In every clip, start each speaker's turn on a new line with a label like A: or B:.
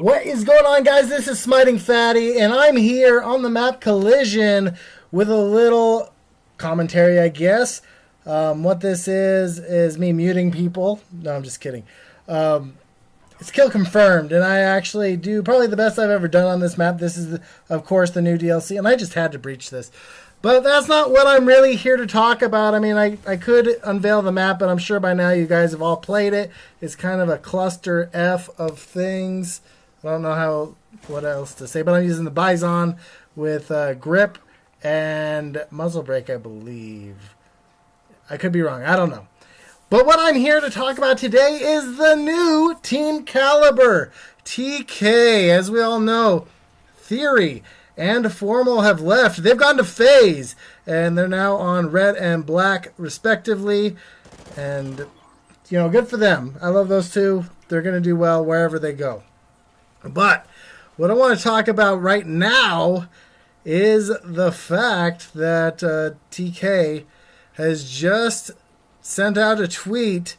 A: What is going on, guys? This is Smiting Fatty, and I'm here on the map Collision with a little commentary, I guess. What this is me muting people. No, I'm just kidding. It's kill confirmed, and I actually do probably the best I've ever done on this map. This is, of course, the new DLC, and I just had to breach this. But that's not what I'm really here to talk about. I mean, I could unveil the map, but I'm sure by now you guys have all played it. It's kind of a cluster F of things. I don't know what else to say, but I'm using the Bison with grip and muzzle brake, I believe. I could be wrong. I don't know. But what I'm here to talk about today is the new Team Kaliber, TK. As we all know, Theory and Formal have left. They've gone to FaZe, and they're now on red and black, respectively. And, you know, good for them. I love those two. They're going to do well wherever they go. But what I want to talk about right now is the fact that TK has just sent out a tweet.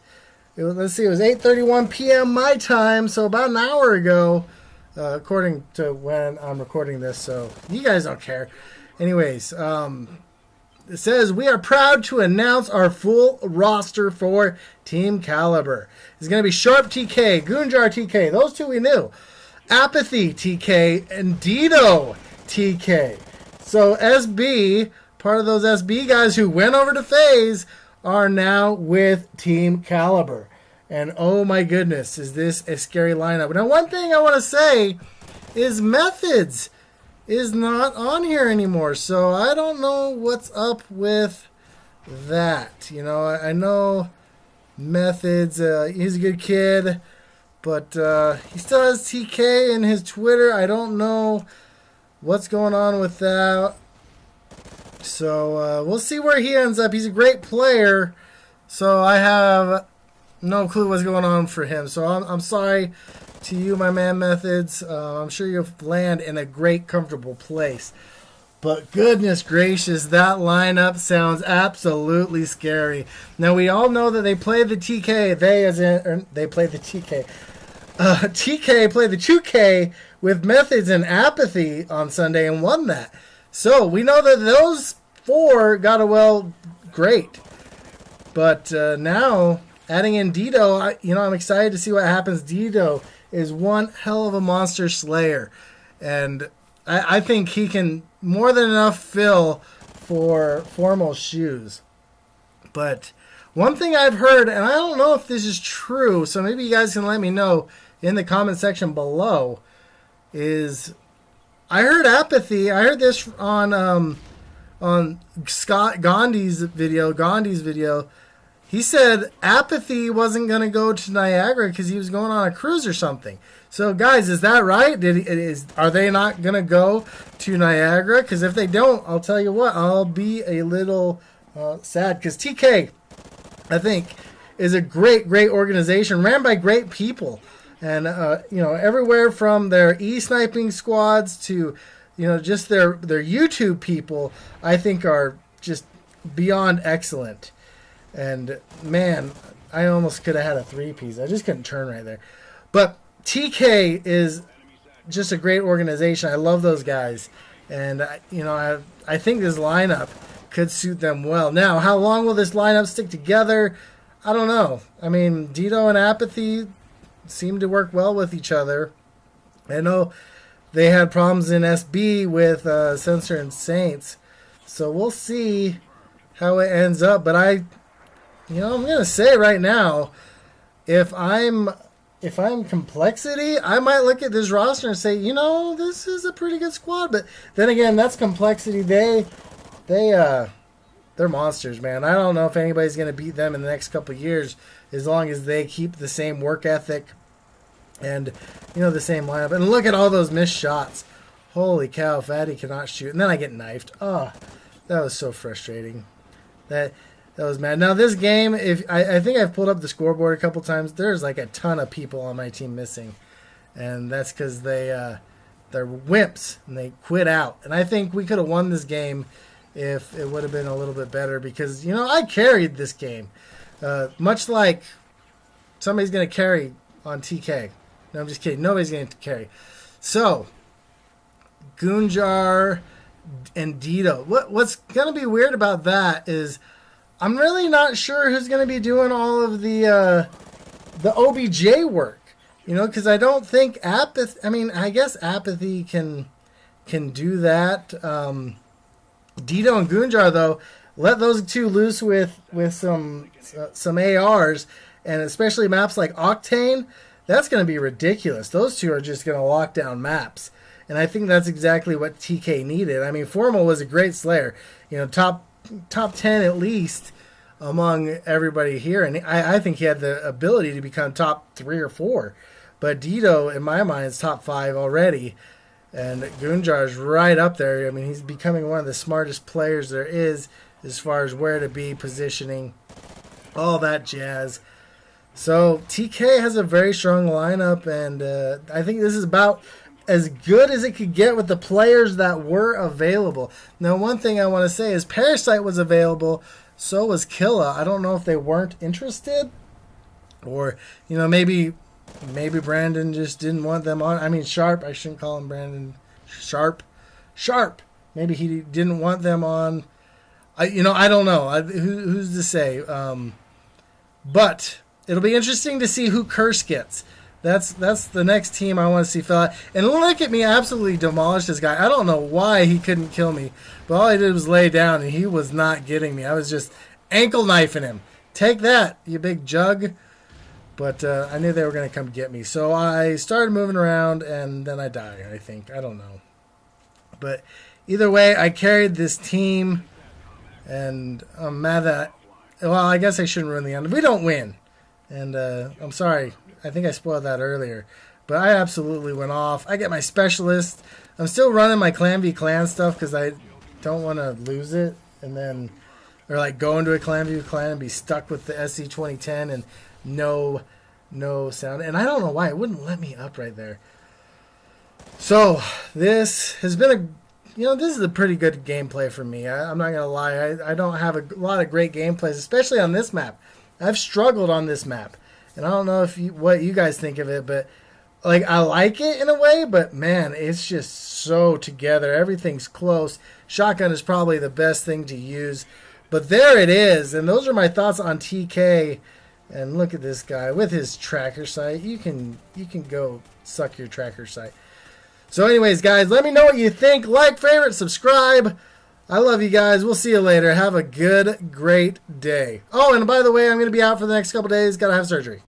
A: Let's see, it was 8:31 p.m. my time, so about an hour ago, according to when I'm recording this, so you guys don't care. Anyways, it says, "We are proud to announce our full roster for Team Kaliber. It's going to be Sharp TK, Goonjar TK, those two we knew, Apathy TK, and Dito TK. So SB, part of those SB guys who went over to FaZe, are now with Team Kaliber. And oh my goodness, is this a scary lineup. Now, one thing I want to say is Methods is not on here anymore. So I don't know what's up with that. You know, I know Methods, he's a good kid. But he still has TK in his Twitter. I don't know what's going on with that. So we'll see where he ends up. He's a great player. So I have no clue what's going on for him. So I'm sorry to you, my man Methods. I'm sure you'll land in a great, comfortable place. But goodness gracious, that lineup sounds absolutely scary. Now, we all know that they play the TK. They play the TK. TK played the 2K with Methods and Apathy on Sunday and won that. So we know that those four got great. But now, adding in Dito, I'm excited to see what happens. Dito is one hell of a monster slayer. And I think he can more than enough fill for Formal shoes. But one thing I've heard, and I don't know if this is true, so maybe you guys can let me know in the comment section below, is I heard Apathy. I heard this on Scott Gandhi's video. He said Apathy wasn't going to go to Niagara because he was going on a cruise or something. So, guys, is that right? Are they not going to go to Niagara? Because if they don't, I'll tell you what, I'll be a little sad. Because TK, I think, is a great organization ran by great people. And, everywhere from their e-sniping squads to, just their YouTube people, I think are just beyond excellent. And, man, I almost could have had a three-piece. I just couldn't turn right there. But TK is just a great organization. I love those guys. And, I think this lineup could suit them well. Now, how long will this lineup stick together? I don't know. I mean, Dito and Apathy seem to work well with each other. I know they had problems in SB with Censor and Saints. So we'll see how it ends up. But I'm going to say right now, if I'm Complexity, I might look at this roster and say, this is a pretty good squad. But then again, that's Complexity. They're monsters, man. I don't know if anybody's going to beat them in the next couple of years as long as they keep the same work ethic and, the same lineup. And look at all those missed shots. Holy cow, Fatty cannot shoot. And then I get knifed. Oh, that was so frustrating. That was mad. Now, this game, I think I've pulled up the scoreboard a couple times. There's like a ton of people on my team missing. And that's because they're wimps and they quit out. And I think we could have won this game if it would have been a little bit better because, I carried this game. Much like somebody's going to carry on TK. No, I'm just kidding. Nobody's going to carry. So, Gunjar and Dito. What's going to be weird about that is I'm really not sure who's going to be doing all of the OBJ work. You know, because I don't think Apathy... I mean, I guess Apathy can do that. Dito and Gunjar, though, let those two loose with some ARs, and especially maps like Octane, that's going to be ridiculous. Those two are just going to lock down maps. And I think that's exactly what TK needed. I mean, Formal was a great Slayer. You know, top 10 at least among everybody here. And I think he had the ability to become top 3 or 4. But Dito, in my mind, is top 5 already. And Gunjar's right up there. I mean, he's becoming one of the smartest players there is as far as where to be, positioning, all that jazz. So TK has a very strong lineup, and I think this is about as good as it could get with the players that were available. Now, one thing I want to say is Parasite was available, so was Killa. I don't know if they weren't interested, or, you know, maybe Brandon just didn't want them on. I mean, Sharp. I shouldn't call him Brandon. Sharp. Maybe he didn't want them on. I don't know. Who's to say? But it'll be interesting to see who Curse gets. That's the next team I want to see fill out. And look at me absolutely demolish this guy. I don't know why he couldn't kill me, but all I did was lay down, and he was not getting me. I was just ankle knifing him. Take that, you big jug. But I knew they were going to come get me. So I started moving around, and then I died, I think. I don't know. But either way, I carried this team, and I'm mad that... Well, I guess I shouldn't ruin the end. We don't win. And I'm sorry. I think I spoiled that earlier. But I absolutely went off. I get my specialist. I'm still running my Clan v Clan stuff because I don't want to lose it. And then... Or like go into a Clan v Clan and be stuck with the SC 2010 and... No sound. And I don't know why it wouldn't let me up right there. So this has been this is a pretty good gameplay for me. I'm not gonna lie. I don't have a lot of great gameplays, especially on this map. I've struggled on this map, and I don't know what you guys think of it, but like I like it in a way. But man, it's just so together. Everything's close. Shotgun is probably the best thing to use. But there it is, and those are my thoughts on TK. And look at this guy with his tracker sight. You can go suck your tracker sight. So anyways, guys, let me know what you think. Like, favorite, subscribe. I love you guys. We'll see you later. Have a great day. Oh, and by the way, I'm going to be out for the next couple days. Got to have surgery.